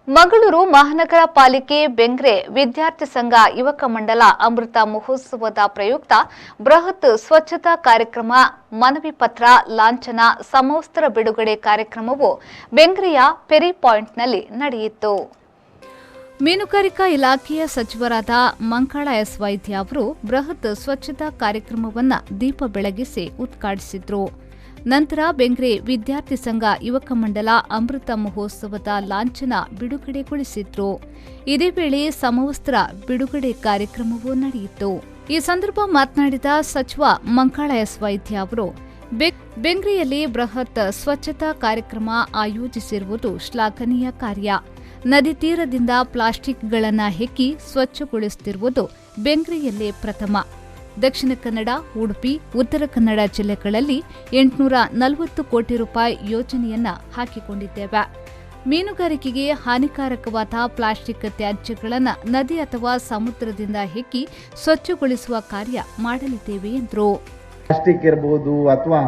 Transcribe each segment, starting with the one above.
ಮಂಗಳೂರು ಮಹಾನಗರ ಪಾಲಿಕೆ ಬೆಂಗ್ರೆ ವಿದ್ಯಾರ್ಥಿ ಸಂಘ ಯುವಕ ಮಂಡಲ ಅಮೃತ ಮಹೋತ್ಸವದ ಪ್ರಯುಕ್ತ ಬೃಹತ್ ಸ್ವಚ್ಛತಾ ಕಾರ್ಯಕ್ರಮ, ಮನವಿ ಪತ್ರ, ಲಾಂಛನ, ಸಮವಸ್ತ್ರ ಬಿಡುಗಡೆ ಕಾರ್ಯಕ್ರಮವು ಬೆಂಗ್ರೆಯ ಪೆರಿ ಪಾಯಿಂಟ್ನಲ್ಲಿ ನಡೆಯಿತು. ಮೀನುಗಾರಿಕಾ ಇಲಾಖೆಯ ಸಚಿವರಾದ ಮಂಕಾಳ ಎಸ್ ವೈದ್ಯ ಅವರು ಬೃಹತ್ ಸ್ವಚ್ಛತಾ ಕಾರ್ಯಕ್ರಮವನ್ನು ದೀಪ ಬೆಳಗಿಸಿ ಉದ್ಘಾಟಿಸಿದರು. ನಂತರ ಬೆಂಗ್ರೆ ವಿದ್ಯಾರ್ಥಿ ಸಂಘ ಯುವಕ ಮಂಡಲ ಅಮೃತ ಮಹೋತ್ಸವದ ಲಾಂಛನ ಬಿಡುಗಡೆಗೊಳಿಸಿದ್ರು. ಇದೇ ವೇಳೆ ಸಮವಸ್ತ್ರ ಬಿಡುಗಡೆ ಕಾರ್ಯಕ್ರಮವೂ ನಡೆಯಿತು. ಈ ಸಂದರ್ಭ ಮಾತನಾಡಿದ ಸಚಿವ ಮಂಕಾಳ ಎಸ್ ವೈದ್ಯ ಅವರು, ಬೆಂಗ್ರೆಯಲ್ಲಿ ಬೃಹತ್ ಸ್ವಚ್ಛತಾ ಕಾರ್ಯಕ್ರಮ ಆಯೋಜಿಸಿರುವುದು ಶ್ಲಾಘನೀಯ ಕಾರ್ಯ. ನದಿ ತೀರದಿಂದ ಪ್ಲಾಸ್ಟಿಕ್ಗಳನ್ನು ಹೆಕ್ಕಿ ಸ್ವಚ್ಛಗೊಳಿಸುತ್ತಿರುವುದು ಬೆಂಗ್ರೆಯಲ್ಲೇ ಪ್ರಥಮ. ದಕ್ಷಿಣ ಕನ್ನಡ, ಉಡುಪಿ, ಉತ್ತರ ಕನ್ನಡ ಜಿಲ್ಲೆಗಳಲ್ಲಿ 840 ಕೋಟಿ ರೂಪಾಯಿ ಯೋಜನೆಯನ್ನ ಹಾಕಿಕೊಂಡಿದ್ದೇವೆ. ಮೀನುಗಾರಿಕೆಗೆ ಹಾನಿಕಾರಕವಾದ ಪ್ಲಾಸ್ಟಿಕ್ ತ್ಯಾಜ್ಯಗಳನ್ನು ನದಿ ಅಥವಾ ಸಮುದ್ರದಿಂದ ಹೆಕ್ಕಿ ಸ್ವಚ್ಛಗೊಳಿಸುವ ಕಾರ್ಯ ಮಾಡಲಿದ್ದೇವೆ ಎಂದರು. ಪ್ಲಾಸ್ಟಿಕ್ ಇರಬಹುದು ಅಥವಾ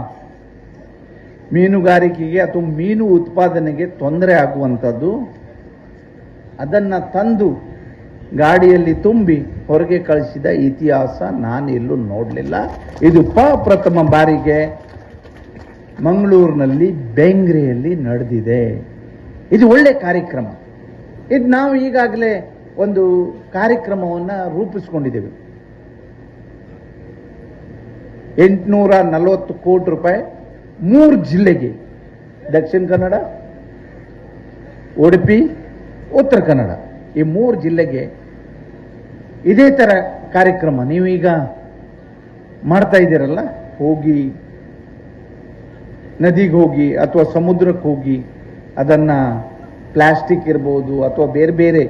ಮೀನುಗಾರಿಕೆಗೆ ಅಥವಾ ಮೀನು ಉತ್ಪಾದನೆಗೆ ತೊಂದರೆ ಆಗುವಂಥದ್ದು, ಅದನ್ನ ತಂದು ಗಾಡಿಯಲ್ಲಿ ತುಂಬಿ ಹೊರಗೆ ಕಳಿಸಿದ ಇತಿಹಾಸ ನಾನೆಲ್ಲೂ ನೋಡಲಿಲ್ಲ. ಇದು ಪ್ರಥಮ ಬಾರಿಗೆ ಮಂಗಳೂರಿನಲ್ಲಿ ಬೆಂಗ್ರೆಯಲ್ಲಿ ನಡೆದಿದೆ. ಇದು ಒಳ್ಳೆ ಕಾರ್ಯಕ್ರಮ. ಇದು ನಾವು ಈಗಾಗಲೇ ಒಂದು ಕಾರ್ಯಕ್ರಮವನ್ನು ರೂಪಿಸಿಕೊಂಡಿದ್ದೇವೆ. 840 ಕೋಟಿ ರೂಪಾಯಿ 3 ಜಿಲ್ಲೆಗೆ, ದಕ್ಷಿಣ ಕನ್ನಡ, ಉಡುಪಿ, ಉತ್ತರ ಕನ್ನಡ, ಈ 3 ಜಿಲ್ಲೆಗೆ ಇದೇ ತರ ಕಾರ್ಯಕ್ರಮ ನೀವೀಗ ಮಾಡ್ತಾ ಇದ್ದೀರಲ್ಲ. ಹೋಗಿ ನದಿಗೆ ಹೋಗಿ ಅಥವಾ ಸಮುದ್ರಕ್ಕೆ ಹೋಗಿ ಅದನ್ನ ಪ್ಲಾಸ್ಟಿಕ್ ಇರ್ಬೋದು ಅಥವಾ ಬೇರೆ ಬೇರೆ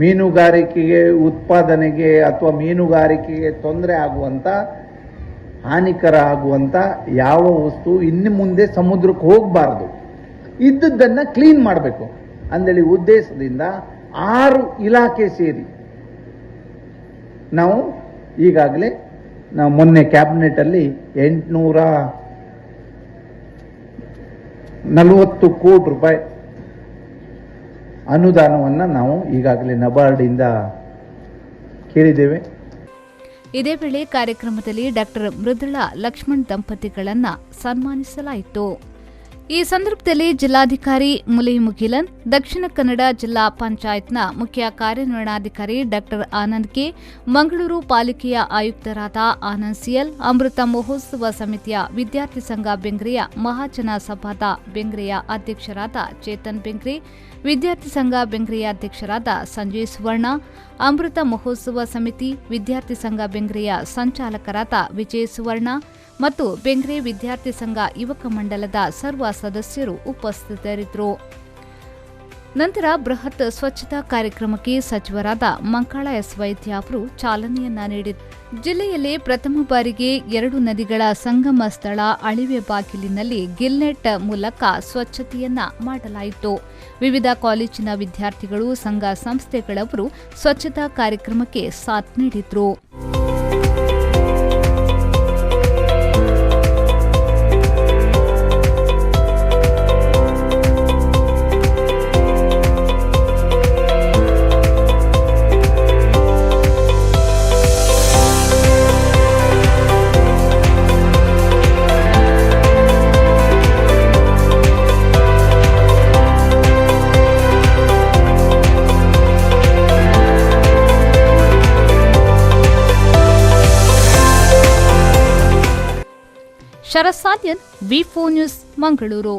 ಮೀನುಗಾರಿಕೆಗೆ ಉತ್ಪಾದನೆಗೆ ಅಥವಾ ಮೀನುಗಾರಿಕೆಗೆ ತೊಂದರೆ ಆಗುವಂತ, ಹಾನಿಕರ ಆಗುವಂತ ಯಾವ ವಸ್ತು ಇನ್ನು ಮುಂದೆ ಸಮುದ್ರಕ್ಕೆ ಹೋಗಬಾರದು, ಇದ್ದದ್ದನ್ನ ಕ್ಲೀನ್ ಮಾಡಬೇಕು ಅಂದೇಳಿ ಉದ್ದೇಶದಿಂದ 6 ಇಲಾಖೆ ಸೇರಿ ನಾವು ಈಗಾಗಲೇ ಮೊನ್ನೆ ಕ್ಯಾಬಿನೆಟ್ ಅಲ್ಲಿ 840 ಕೋಟಿ ರೂಪಾಯಿ ಅನುದಾನವನ್ನು ನಾವು ಈಗಾಗಲೇ ನಬಾರ್ಡ್ ಇಂದ ಕೇಳಿದ್ದೇವೆ. ಇದೇ ವೇಳೆ ಕಾರ್ಯಕ್ರಮದಲ್ಲಿ ಡಾಕ್ಟರ್ ಮೃದುಳಾ ಲಕ್ಷ್ಮಣ್ ದಂಪತಿಗಳನ್ನು ಸನ್ಮಾನಿಸಲಾಯಿತು. ಈ ಸಂದರ್ಭದಲ್ಲಿ ಜಿಲ್ಲಾಧಿಕಾರಿ ಮುಗಿಲನ್, ದಕ್ಷಿಣ ಕನ್ನಡ ಜಿಲ್ಲಾ ಪಂಚಾಯತ್ನ ಮುಖ್ಯ ಕಾರ್ಯನಿರ್ವಹಣಾಧಿಕಾರಿ ಡಾಕ್ಟರ್ ಆನಂದ್ ಕೆ, ಮಂಗಳೂರು ಪಾಲಿಕೆಯ ಆಯುಕ್ತರಾದ ಆನಂದ್ ಸಿಎಲ್, ಅಮೃತ ಮಹೋತ್ಸವ ಸಮಿತಿಯ ವಿದ್ಯಾರ್ಥಿ ಸಂಘ ಬೆಂಗ್ರೆಯ ಮಹಾಜನ ಸಭಾದ ಬೆಂಗ್ರೆಯ ಅಧ್ಯಕ್ಷರಾದ ಚೇತನ್ ಬೆಂಗ್ರೆ, ವಿದ್ಯಾರ್ಥಿ ಸಂಘ ಬೆಂಗ್ರೆಯ ಅಧ್ಯಕ್ಷರಾದ ಸಂಜಯ್ ಸುವರ್ಣ, ಅಮೃತ ಮಹೋತ್ಸವ ಸಮಿತಿ ವಿದ್ಯಾರ್ಥಿ ಸಂಘ ಬೆಂಗ್ರೆಯ ಸಂಚಾಲಕರಾದ ವಿಜಯ್ ಸುವರ್ಣ ಮತ್ತು ಬೆಂಗ್ರೆ ವಿದ್ಯಾರ್ಥಿ ಸಂಘ ಯುವಕ ಮಂಡಲದ ಸರ್ವ ಸದಸ್ಯರು ಉಪಸ್ಥಿತರಿದ್ದರು. ನಂತರ ಬೃಹತ್ ಸ್ವಚ್ಛತಾ ಕಾರ್ಯಕ್ರಮಕ್ಕೆ ಸಚಿವರಾದ ಮಂಕಾಳ ಎಸ್ ವೈದ್ಯ ಅವರು ಚಾಲನೆಯನ್ನ ನೀಡಿದರು. ಜಿಲ್ಲೆಯಲ್ಲಿ ಪ್ರಥಮ ಬಾರಿಗೆ 2 ನದಿಗಳ ಸಂಗಮ ಸ್ಥಳ ಅಳಿವೆ ಬಾಗಿಲಿನಲ್ಲಿ ಗಿಲ್ನೆಟ್ ಮೂಲಕ ಸ್ವಚ್ಛತೆಯನ್ನ ಮಾಡಲಾಯಿತು. ವಿವಿಧ ಕಾಲೇಜಿನ ವಿದ್ಯಾರ್ಥಿಗಳು, ಸಂಘ ಸಂಸ್ಥೆಗಳವರು ಸ್ವಚ್ಛತಾ ಕಾರ್ಯಕ್ರಮಕ್ಕೆ ಸಾಥ್ ನೀಡಿದ್ರು. ಶರಸಾದ್ಯನ್, ವಿ4 ನ್ಯೂಸ್, ಮಂಗಳೂರು.